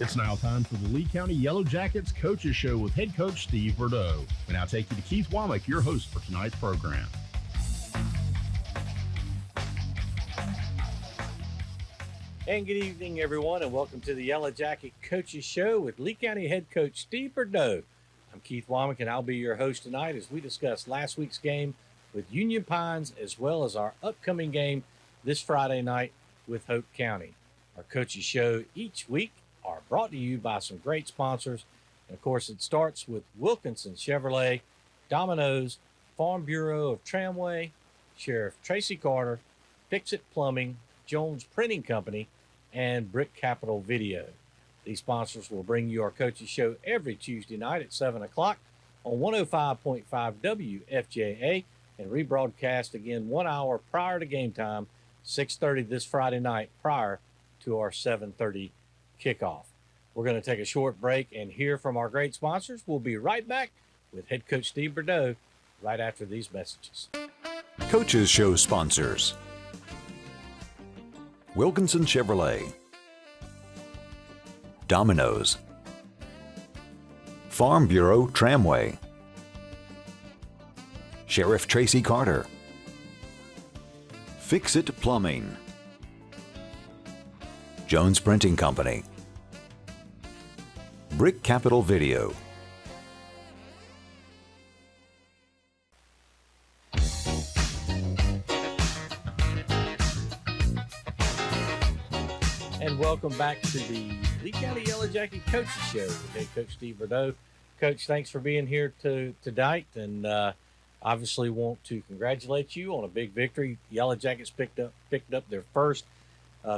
It's now time for the Lee County Yellow Jackets Coaches Show with head coach Steve Bordeaux. We now take you to Keith Womack, your host for tonight's program. And good evening, everyone, and welcome to the Yellow Jacket Coaches Show with Lee County head coach Steve Bordeaux. I'm Keith Womack, and I'll be your host tonight as we discuss last week's game with Union Pines as well as our upcoming game this Friday night with Hope County. Our Coaches Show each week are brought to you by some great sponsors. And of course, it starts with Wilkinson Chevrolet, Domino's, Farm Bureau of Tramway, Sheriff Tracy Carter, Fix-It Plumbing, Jones Printing Company, and Brick Capital Video. These sponsors will bring you our Coaches Show every Tuesday night at 7 o'clock on 105.5 WFJA and rebroadcast again 1 hour prior to game time, 6:30 this Friday night prior to our 7:30 kickoff. We're going to take a short break and hear from our great sponsors. We'll be right back with head coach Steve Bordeaux right after these messages. Coaches Show sponsors: Wilkinson Chevrolet, Domino's, Farm Bureau Tramway, Sheriff Tracy Carter, Fix-It Plumbing, Jones Printing Company, Brick Capital Video. And welcome back to the Lee County Yellow Jacket Coaches Show with head coach Steve Bordeaux. Coach, thanks for being here tonight, and obviously want to congratulate you on a big victory. Yellow Jackets picked up their first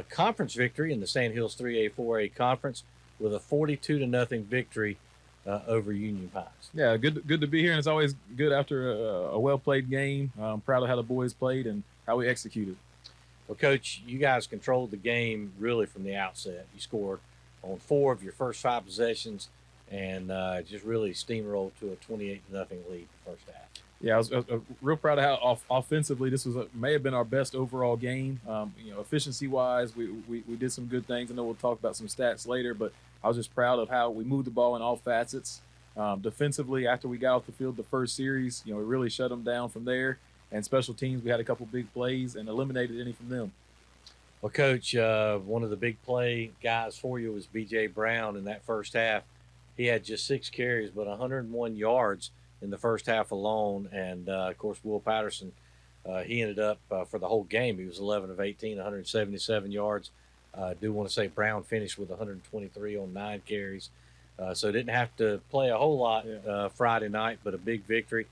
conference victory in the Sand Hills 3A 4A conference with a 42-0 victory over Union Pines. Yeah, good to be here, and it's always good after a well-played game. I'm proud of how the boys played and how we executed. Well, Coach, you guys controlled the game really from the outset. You scored on 4 of your first 5 possessions and just really steamrolled to a 28-0 lead the first half. Yeah, I was real proud of how offensively this may have been our best overall game. Efficiency-wise, we did some good things. I know we'll talk about some stats later, but I was just proud of how we moved the ball in all facets. Defensively, after we got off the field the first series, we really shut them down from there. And special teams, we had a couple big plays and eliminated any from them. Well, Coach, one of the big play guys for you was B.J. Brown in that first half. He had just 6 carries, but 101 yards in the first half alone. And, of course, Will Patterson, he ended up for the whole game. He was 11 of 18, 177 yards. I do want to say Brown finished with 123 on 9 carries. So didn't have to play a whole lot Friday night, but a big victory.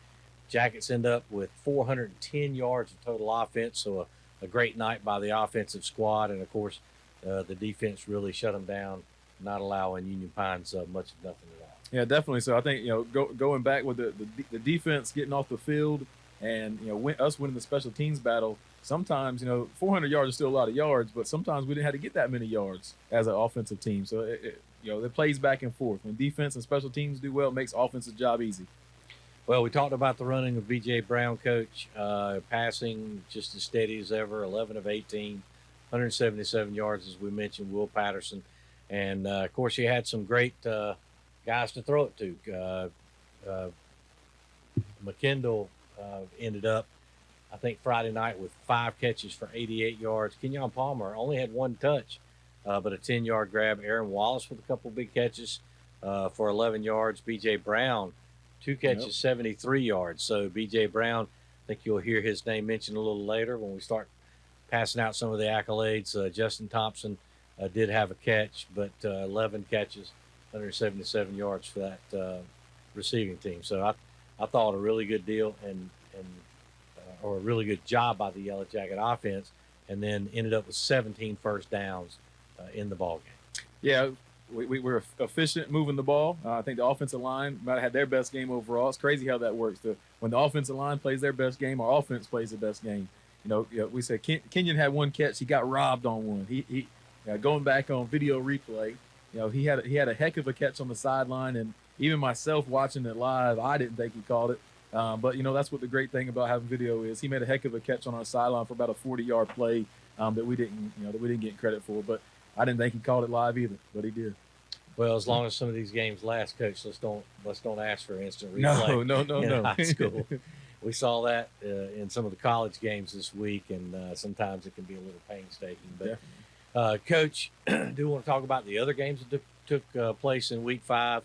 Jackets end up with 410 yards of total offense, so a great night by the offensive squad. And, of course, the defense really shut them down, not allowing Union Pines much of nothing at all. Yeah, definitely. So I think, going back with the defense getting off the field and, us winning the special teams battle, sometimes, 400 yards is still a lot of yards, but sometimes we didn't have to get that many yards as an offensive team. So, it plays back and forth. When defense and special teams do well, it makes offensive job easy. Well, we talked about the running of B.J. Brown, Coach. Passing just as steady as ever, 11 of 18, 177 yards, as we mentioned, Will Patterson. And, of course, he had some great guys to throw it to. McKendall ended up, I think, Friday night with 5 catches for 88 yards. Kenyon Palmer only had 1 touch, but a 10-yard grab. Aaron Wallace with a couple big catches for 11 yards. B.J. Brown, 2 catches, 73 yards. So B.J. Brown, I think you'll hear his name mentioned a little later when we start passing out some of the accolades. Justin Thompson did have a catch, but 11 catches, 177 yards for that receiving team. So I thought a really good deal or a really good job by the Yellow Jacket offense, and then ended up with 17 first downs in the ballgame. Yeah. We were efficient moving the ball. I think the offensive line might have had their best game overall. It's crazy how that works. When the offensive line plays their best game, our offense plays the best game. We said Kenyon had 1 catch. He got robbed on one. He going back on video replay, he had a heck of a catch on the sideline, and even myself watching it live, I didn't think he called it. But that's what the great thing about having video is. He made a heck of a catch on our sideline for about a 40-yard play that we didn't get credit for. But I didn't think he called it live either, but he did. Well, as long as some of these games last, Coach, let's don't ask for instant replay. No. High school. We saw that in some of the college games this week, and sometimes it can be a little painstaking. But Coach, do want to talk about the other games that took place in Week 5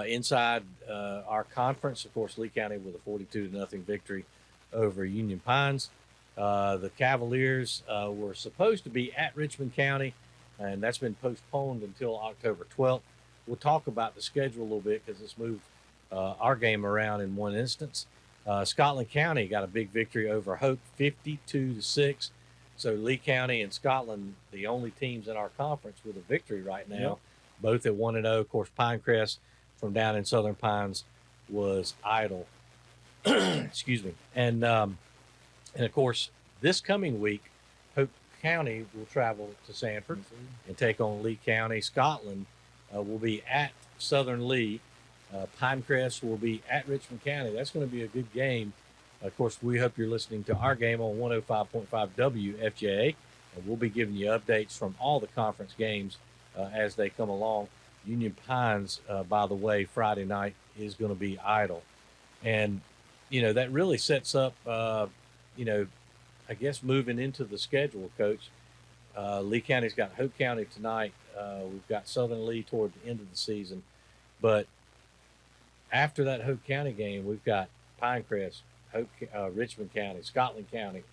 inside our conference. Of course, Lee County with a 42-0 victory over Union Pines. The Cavaliers were supposed to be at Richmond County, and that's been postponed until October 12th. We'll talk about the schedule a little bit because it's moved our game around in one instance. Scotland County got a big victory over Hope, 52-6. So Lee County and Scotland, the only teams in our conference with a victory right now, both at 1-0. Of course, Pinecrest from down in Southern Pines was idle. Excuse me. And of course, this coming week, Hope County will travel to Sanford and take on Lee County. Scotland will be at Southern Lee. Pinecrest will be at Richmond County. That's going to be a good game. Of course, we hope you're listening to our game on 105.5 WFJA, and we'll be giving you updates from all the conference games as they come along. Union Pines, by the way, Friday night is going to be idle. And, that really sets up, I guess moving into the schedule, Coach. Lee County's got Hope County tonight. We've got Southern Lee toward the end of the season. But after that Hope County game, we've got Pinecrest, Richmond County, Scotland County.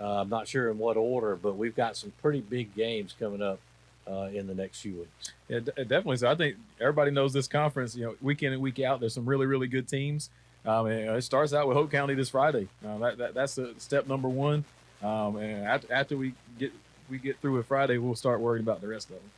I'm not sure in what order, but we've got some pretty big games coming up in the next few weeks. Yeah, definitely. So I think everybody knows this conference, week in and week out, there's some really, really good teams. And it starts out with Hope County this Friday. That's step number one. And after we get through with Friday, we'll start worrying about the rest of them.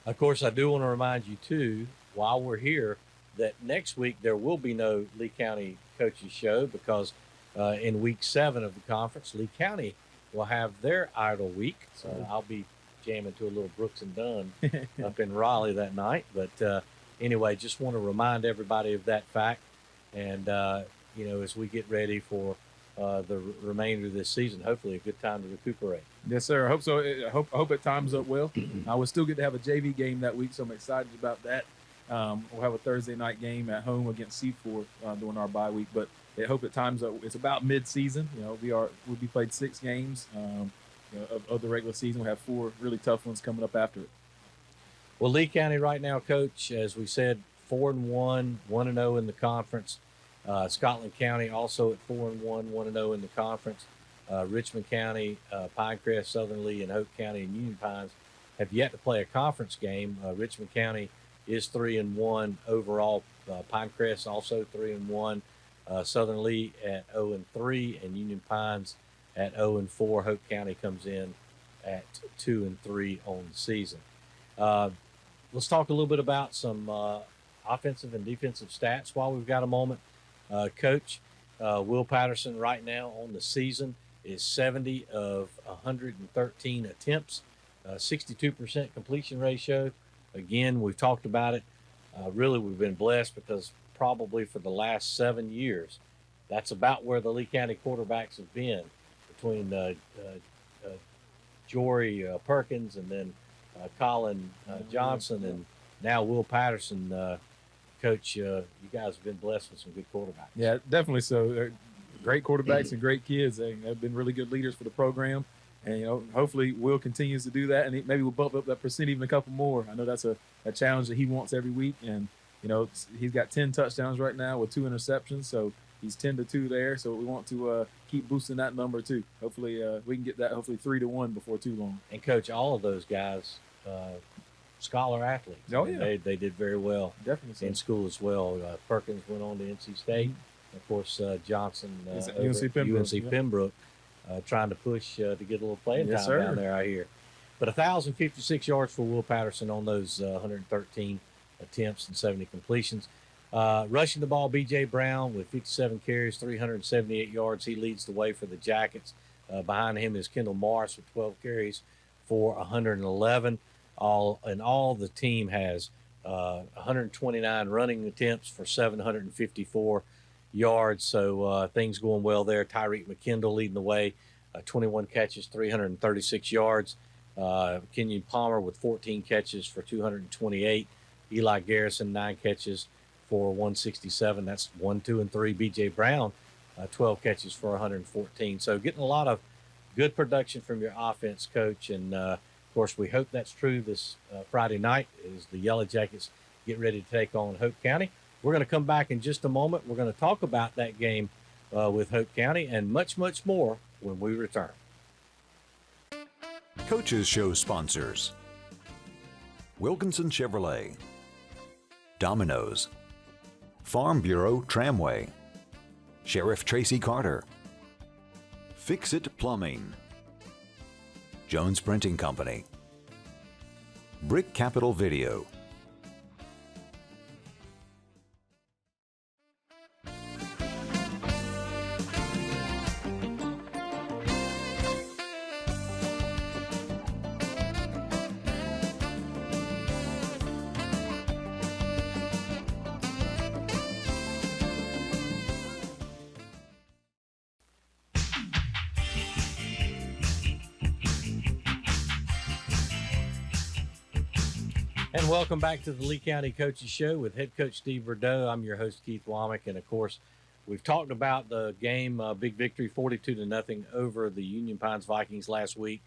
Of course, I do want to remind you, too, while we're here, that next week there will be no Lee County Coaches Show because in Week 7 of the conference, Lee County will have their idle week. So I'll be jamming to a little Brooks and Dunn up in Raleigh that night. But anyway, just want to remind everybody of that fact. And, as we get ready for the remainder of this season, hopefully a good time to recuperate. Yes, sir. I hope so. I hope it times up well. I will still get to have a JV game that week, so I'm excited about that. We'll have a Thursday night game at home against Sept during our bye week, but I hope it times up. It's about mid-season. We'll be played 6 games of the regular season. We'll have 4 really tough ones coming up after it. Well, Lee County right now, Coach, as we said, 4-1, 1-0 in the conference. Scotland County also at 4-1, 1-0 in the conference. Richmond County, Pinecrest, Southern Lee, and Hope County and Union Pines have yet to play a conference game. Richmond County is 3-1 overall. Pinecrest also 3-1. Southern Lee at 0-3, and Union Pines at 0-4. Hope County comes in at 2-3 on the season. Let's talk a little bit about some offensive and defensive stats while we've got a moment. Coach, Will Patterson right now on the season is 70 of 113 attempts, 62% completion ratio. Again, we've talked about it. Really, we've been blessed because probably for the last 7 years, that's about where the Lee County quarterbacks have been between Jory Perkins and then Colin Johnson and now Will Patterson. Coach, you guys have been blessed with some good quarterbacks. Yeah, definitely so. They're great quarterbacks and great kids. They've been really good leaders for the program. And, hopefully Will continues to do that, and maybe we'll bump up that percent even a couple more. I know that's a challenge that he wants every week. And, he's got 10 touchdowns right now with 2 interceptions. So he's 10-2 there. So we want to keep boosting that number, too. Hopefully we can get that 3-1 before too long. And, Coach, all of those guys scholar athletes. Oh, yeah. They did very well. Definitely so. In school as well. Perkins went on to NC State. Of course, Johnson UNC Pembroke trying to push to get a little playing time down there, I hear. But 1,056 yards for Will Patterson on those 113 attempts and 70 completions. Rushing the ball, B.J. Brown with 57 carries, 378 yards. He leads the way for the Jackets. Behind him is Kendall Morris with 12 carries for 111. All the team has 129 running attempts for 754 yards. So things going well there. Tyreek McKendall leading the way, 21 catches, 336 yards. Kenyon Palmer with 14 catches for 228. Eli Garrison, 9 catches for 167. That's 1, 2, and 3. B.J. Brown, 12 catches for 114. So getting a lot of good production from your offense, Coach. And, of course, we hope that's true this Friday night as the Yellow Jackets get ready to take on Hope County. We're going to come back in just a moment. We're going to talk about that game with Hope County and much, much more when we return. Coaches Show sponsors: Wilkinson Chevrolet, Domino's, Farm Bureau Tramway, Sheriff Tracy Carter, Fix It Plumbing, Jones Printing Company, Brick Capital Video. And welcome back to the Lee County Coaches Show with head coach Steve Bordeaux. I'm your host, Keith Womack. And, of course, we've talked about the game, big victory, 42-0 over the Union Pines Vikings last week.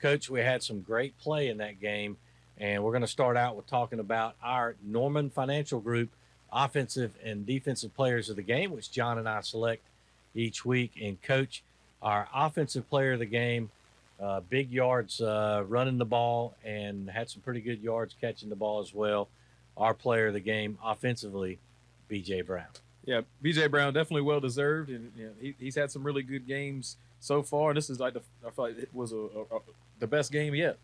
Coach, we had some great play in that game, and we're going to start out with talking about our Norman Financial Group offensive and defensive players of the game, which John and I select each week. And, Coach, our offensive player of the game, big yards running the ball and had some pretty good yards catching the ball as well. Our player of the game offensively, B.J. Brown. Yeah, B.J. Brown definitely well deserved, and he's had some really good games so far. This is I feel like it was the best game yet.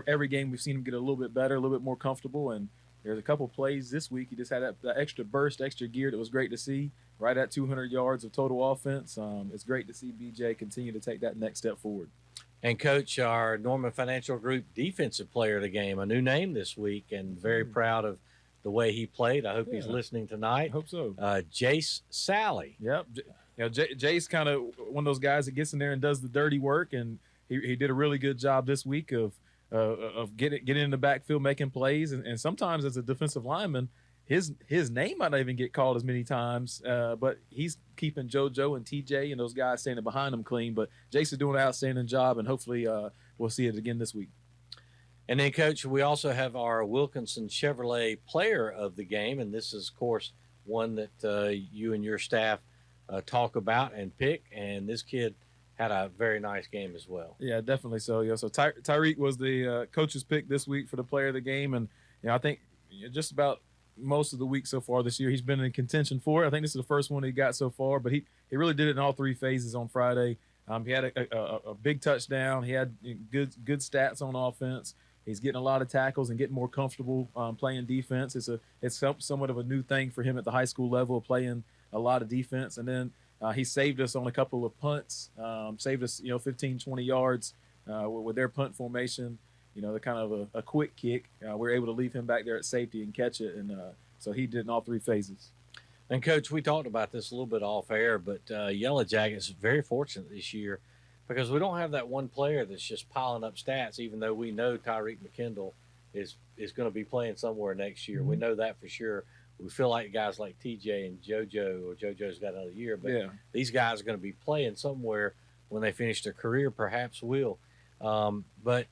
Every game we've seen him get a little bit better, a little bit more comfortable, and there's a couple plays this week. He just had that extra burst, extra gear that was great to see. Right at 200 yards of total offense. It's great to see B.J. continue to take that next step forward. And, Coach, our Norman Financial Group defensive player of the game, a new name this week, and very proud of the way he played. I hope he's listening tonight. I hope so. Jace Sally. Yep. Jace kind of one of those guys that gets in there and does the dirty work, and he did a really good job this week of getting in the backfield, making plays, and sometimes as a defensive lineman, his name might not even get called as many times, but he's keeping JoJo and TJ and those guys standing behind him clean. But Jace is doing an outstanding job, and hopefully we'll see it again this week. And then, Coach, we also have our Wilkinson Chevrolet player of the game, and this is, of course, one that you and your staff talk about and pick, and this kid had a very nice game as well. Yeah, definitely so. Yeah, so Tyreek was the coach's pick this week for the player of the game, and I think just about most of the week so far this year he's been in contention for it. I think this is the first one he got so far, but he really did it in all 3 phases on Friday. He had a big touchdown. He had good stats on offense. He's getting a lot of tackles and getting more comfortable playing defense. It's somewhat of a new thing for him at the high school level, playing a lot of defense. And then he saved us on a couple of punts, saved us 15, 20 yards with their punt formation. They're kind of a quick kick. We're able to leave him back there at safety and catch it, and so he did in all 3 phases. And, Coach, we talked about this a little bit off air, but Yellow Jackets is very fortunate this year because we don't have that one player that's just piling up stats, even though we know Tyreek McKendall is going to be playing somewhere next year. Mm-hmm. We know that for sure. We feel like guys like TJ and JoJo, or JoJo's got another year, but these guys are going to be playing somewhere when they finish their career, perhaps will. But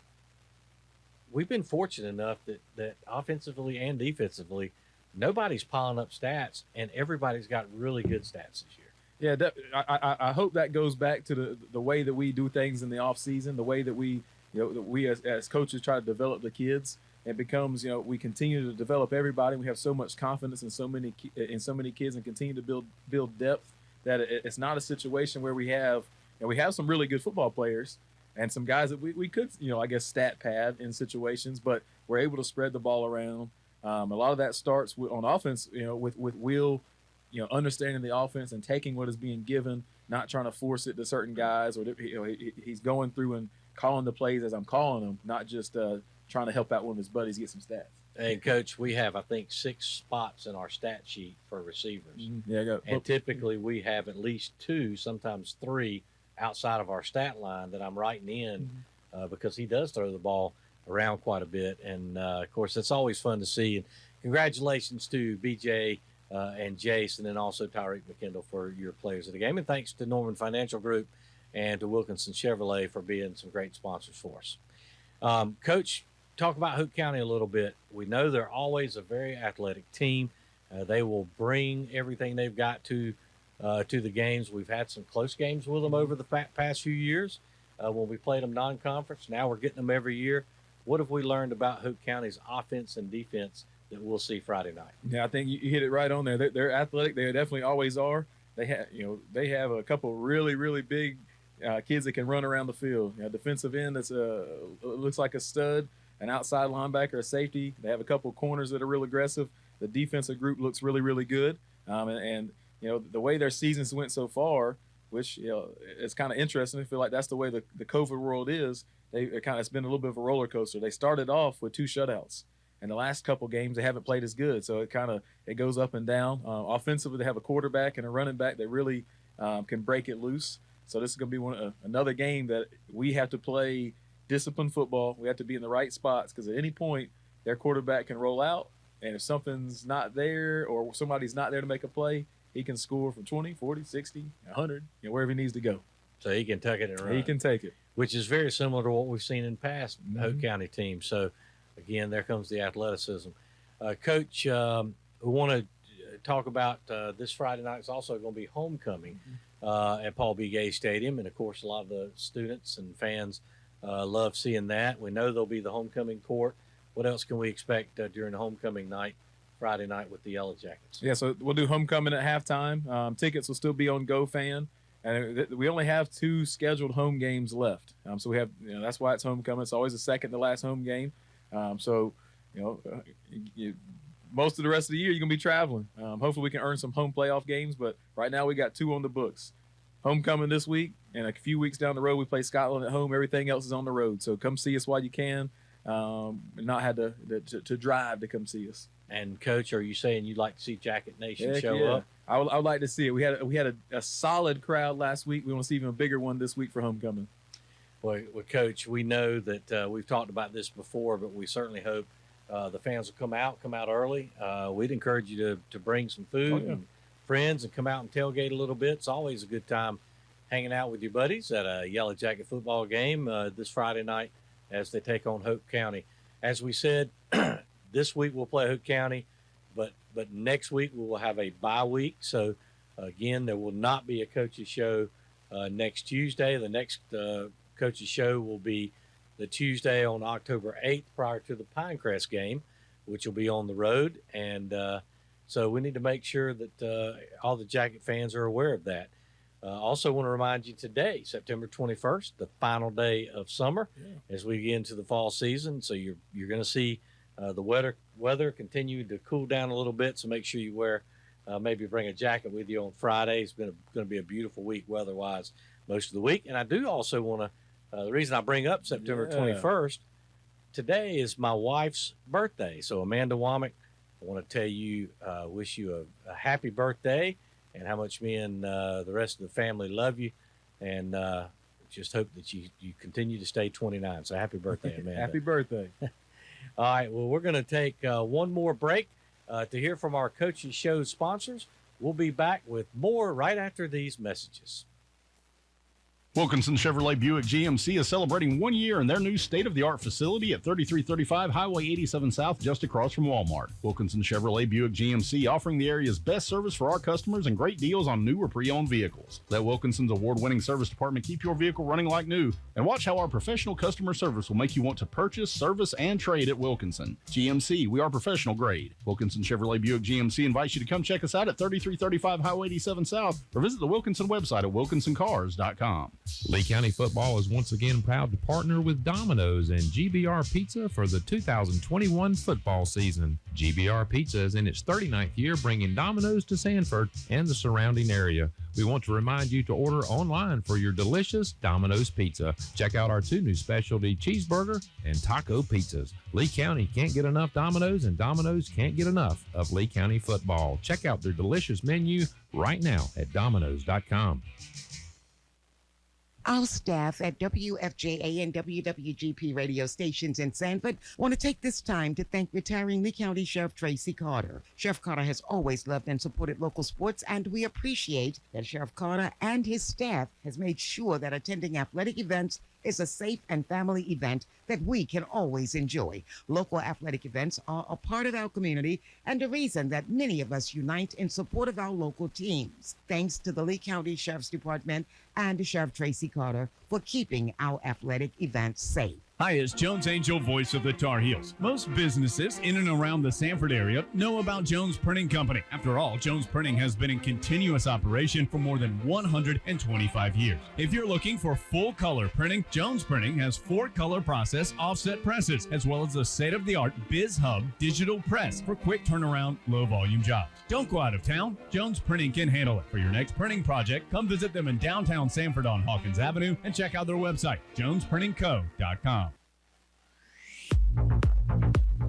we've been fortunate enough that offensively and defensively, nobody's piling up stats, and everybody's got really good stats this year. Yeah, I hope that goes back to the way that we do things in the off season, the way that we as coaches try to develop the kids. It becomes we continue to develop everybody. We have so much confidence in so many kids, and continue to build depth that it's not a situation where we have some really good football players and some guys that we could I guess stat pad in situations, but we're able to spread the ball around. A lot of that starts on offense, with Will, understanding the offense and taking what is being given, not trying to force it to certain guys, or he's going through and calling the plays as I'm calling them, not just trying to help out one of his buddies get some stats. And, Coach, we have, I think, 6 spots in our stat sheet for receivers. Mm-hmm. Yeah, and typically we have at least 2, sometimes 3 outside of our stat line that I'm writing in because he does throw the ball. around quite a bit. And, of course, it's always fun to see. And congratulations to BJ and Jace, and then also Tyreek McKendall for your players of the game. And thanks to Norman Financial Group and to Wilkinson Chevrolet for being some great sponsors for us. Coach, talk about Hope County a little bit. We know they're always a very athletic team. They will bring everything they've got to the games. We've had some close games with them over the past few years when we played them non-conference. Now we're getting them every year. What have we learned about Hope County's offense and defense that we'll see Friday night? Yeah, I think you hit it right on there. They're athletic. They definitely always are. They have a couple really, really big kids that can run around the field. Defensive end that's looks like a stud, an outside linebacker, a safety. They have a couple corners that are real aggressive. The defensive group looks really, really good. And the way their seasons went so far, which it's kind of interesting. I feel like that's the way the COVID world is. It's been a little bit of a roller coaster. They started off with 2 shutouts, and the last couple games they haven't played as good. So it goes up and down. Offensively, they have a quarterback and a running back that really can break it loose. So this is going to be another game that we have to play disciplined football. We have to be in the right spots because at any point their quarterback can roll out, and if something's not there or somebody's not there to make a play, he can score from 20, 40, 60, 100, wherever he needs to go. So he can tuck it and run. He can take it. Which is very similar to what we've seen in past Hope County teams. So, again, there comes the athleticism. Coach, we want to talk about this Friday night. It's also going to be homecoming at Paul B. Gay Stadium. And, of course, a lot of the students and fans love seeing that. We know there'll be the homecoming court. What else can we expect during the homecoming night, Friday night with the Yellow Jackets? Yeah, so we'll do homecoming at halftime. Tickets will still be on GoFan. And we only have 2 scheduled home games left. So we have, that's why it's homecoming. It's always the second to last home game. Most of the rest of the year, you're going to be traveling. Hopefully we can earn some home playoff games, but right now we got 2 on the books. Homecoming this week, and a few weeks down the road, we play Scotland at home. Everything else is on the road. So come see us while you can, and not have to drive to come see us. And, Coach, are you saying you'd like to see Jacket Nation show up? I would like to see it. We had a solid crowd last week. We want to see even a bigger one this week for homecoming. Well, Coach, we know that we've talked about this before, but we certainly hope the fans will come out early. We'd encourage you to bring some food and friends and come out and tailgate a little bit. It's always a good time hanging out with your buddies at a Yellow Jacket football game this Friday night as they take on Hope County. As we said, this week we'll play Hope County, but next week we will have a bye week. So, again, there will not be a coach's show next Tuesday. The next coach's show will be the Tuesday on October 8th prior to the Pinecrest game, which will be on the road. And so we need to make sure that all the Jacket fans are aware of that. Also want to remind you today, September 21st, the final day of summer as we get into the fall season. So you're going to see the weather continue to cool down a little bit. So make sure you wear, maybe bring a jacket with you on Friday. It's going to be a beautiful week weather-wise most of the week. And I do also want to, the reason I bring up September 21st, today is my wife's birthday. So Amanda Womack, I want to tell you, wish you a happy birthday and how much me and the rest of the family love you. And just hope that you continue to stay 29. So happy birthday, Amanda. Happy birthday. All right, well, we're going to take one more break to hear from our Coaching Show sponsors. We'll be back with more right after these messages. Wilkinson Chevrolet Buick GMC is celebrating 1 year in their new state-of-the-art facility at 3335 Highway 87 South, just across from Walmart. Wilkinson Chevrolet Buick GMC offering the area's best service for our customers and great deals on new or pre-owned vehicles. Let Wilkinson's award-winning service department keep your vehicle running like new, and watch how our professional customer service will make you want to purchase, service, and trade at Wilkinson. GMC, we are professional grade. Wilkinson Chevrolet Buick GMC invites you to come check us out at 3335 Highway 87 South or visit the Wilkinson website at wilkinsoncars.com. Lee County football is once again proud to partner with Domino's and GBR Pizza for the 2021 football season. GBR Pizza is in its 39th year, bringing Domino's to Sanford and the surrounding area. We want to remind you to order online for your delicious Domino's pizza. Check out our 2 new specialty cheeseburger and taco pizzas. Lee County can't get enough Domino's, and Domino's can't get enough of Lee County football. Check out their delicious menu right now at Domino's.com. Our staff at WFJA and WWGP radio stations in Sanford want to take this time to thank retiring Lee County Sheriff Tracy Carter. Sheriff Carter has always loved and supported local sports, and we appreciate that Sheriff Carter and his staff has made sure that attending athletic events is a safe and family event that we can always enjoy. Local athletic events are a part of our community and a reason that many of us unite in support of our local teams. Thanks to the Lee County Sheriff's Department and Sheriff Tracy Carter for keeping our athletic events safe. Hi, it's Jones Angel, voice of the Tar Heels. Most businesses in and around the Sanford area know about Jones Printing Company. After all, Jones Printing has been in continuous operation for more than 125 years. If you're looking for full color printing, Jones Printing has 4 color process offset presses, as well as the state-of-the-art BizHub digital press for quick turnaround, low volume jobs. Don't go out of town. Jones Printing can handle it. For your next printing project, come visit them in downtown Sanford on Hawkins Avenue and check out their website, jonesprintingco.com.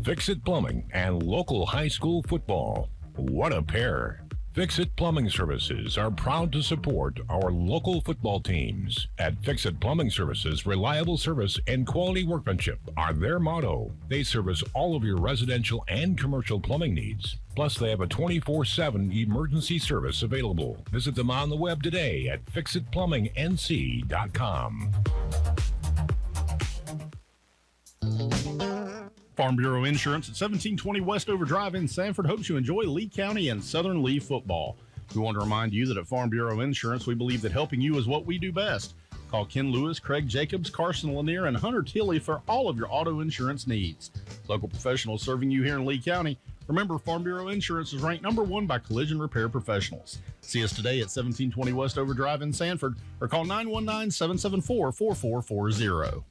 Fix-It Plumbing and local high school football. What a pair. Fix-It Plumbing Services are proud to support our local football teams. At Fix-It Plumbing Services, reliable service and quality workmanship are their motto. They service all of your residential and commercial plumbing needs. Plus, they have a 24/7 emergency service available. Visit them on the web today at fixitplumbingnc.com. Farm Bureau Insurance at 1720 Westover Drive in Sanford hopes you enjoy Lee County and Southern Lee football. We want to remind you that at Farm Bureau Insurance, we believe that helping you is what we do best. Call Ken Lewis, Craig Jacobs, Carson Lanier, and Hunter Tilley for all of your auto insurance needs. Local professionals serving you here in Lee County. Remember, Farm Bureau Insurance is ranked #1 by collision repair professionals. See us today at 1720 Westover Drive in Sanford or call 919-774-4440.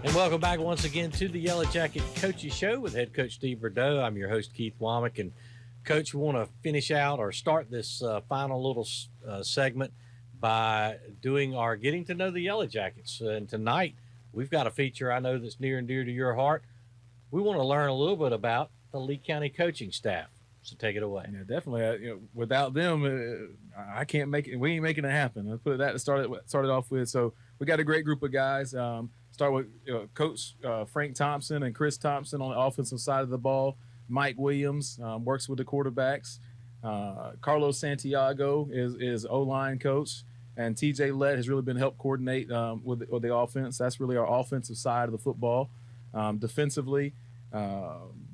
And welcome back once again to the Yellow Jacket Coaches Show with head coach Steve Bordeaux. I'm your host, Keith Womack. And, Coach, we want to finish out or start this final little segment by doing our Getting to Know the Yellow Jackets. And tonight, we've got a feature I know that's near and dear to your heart. We want to learn a little bit about the Lee County coaching staff. So take it away. Yeah, definitely. Without them, I can't make it. We ain't making it happen. Let's put that to start it off with. So we got a great group of guys. Start with Coach Frank Thompson and Chris Thompson on the offensive side of the ball. Mike Williams works with the quarterbacks. Carlos Santiago is O-line coach. And TJ Lett has really been help coordinate with the offense. That's really our offensive side of the football. Defensively,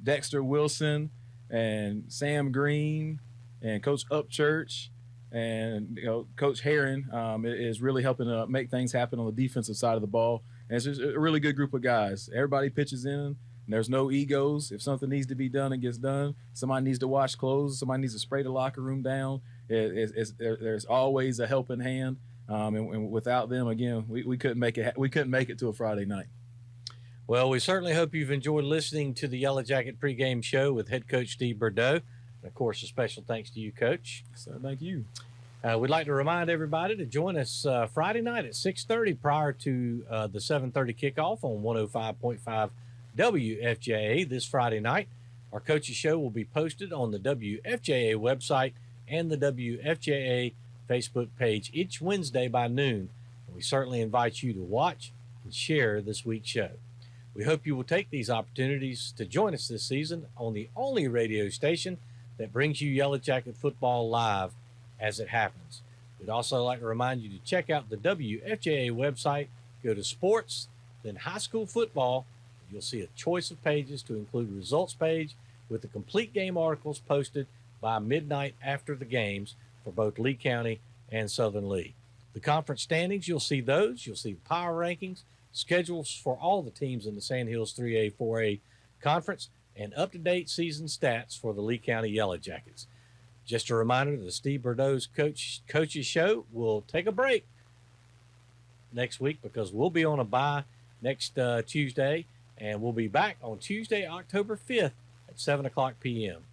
Dexter Wilson and Sam Green and Coach Upchurch and Coach Herron is really helping make things happen on the defensive side of the ball. And it's just a really good group of guys. Everybody pitches in. And there's no egos. If something needs to be done, it gets done. Somebody needs to wash clothes. Somebody needs to spray the locker room down. There's always a helping hand. And without them, again, we couldn't make it. We couldn't make it to a Friday night. Well, we certainly hope you've enjoyed listening to the Yellow Jacket pregame show with head coach Steve Bordeaux. And, of course, a special thanks to you, Coach. So thank you. We'd like to remind everybody to join us Friday night at 6:30 prior to the 7:30 kickoff on 105.5 WFJA this Friday night. Our coaches show will be posted on the WFJA website and the WFJA Facebook page each Wednesday by noon. And we certainly invite you to watch and share this week's show. We hope you will take these opportunities to join us this season on the only radio station that brings you Yellow Jacket football live as it happens. We'd also like to remind you to check out the WFJA website, go to sports, then high school football. You'll see a choice of pages to include results page with the complete game articles posted by midnight after the games for both Lee County and Southern Lee. The conference standings, you'll see those. You'll see the power rankings, schedules for all the teams in the Sand Hills 3A, 4A conference, and up-to-date season stats for the Lee County Yellow Jackets. Just a reminder, the Steve Bordeaux's Coaches Show will take a break next week because we'll be on a bye next Tuesday, and we'll be back on Tuesday, October 5th at 7 o'clock p.m.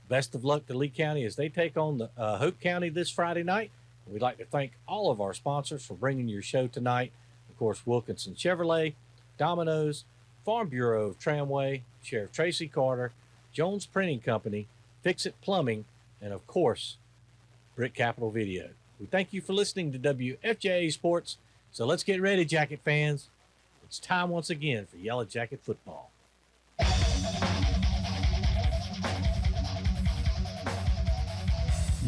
Best of luck to Lee County as they take on the Hope County this Friday night. We'd like to thank all of our sponsors for bringing your show tonight. Of course, Wilkinson Chevrolet, Domino's, Farm Bureau of Tramway, Sheriff Tracy Carter, Jones Printing Company, Fix It Plumbing, and of course, Brick Capital Video. We thank you for listening to WFJA Sports. So let's get ready, Jacket fans. It's time once again for Yellow Jacket football.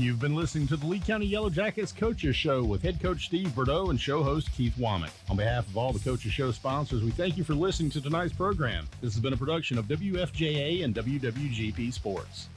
You've been listening to the Lee County Yellow Jackets Coaches Show with head coach Steve Bordeaux and show host Keith Womack. On behalf of all the Coaches Show sponsors, we thank you for listening to tonight's program. This has been a production of WFJA and WWGP Sports.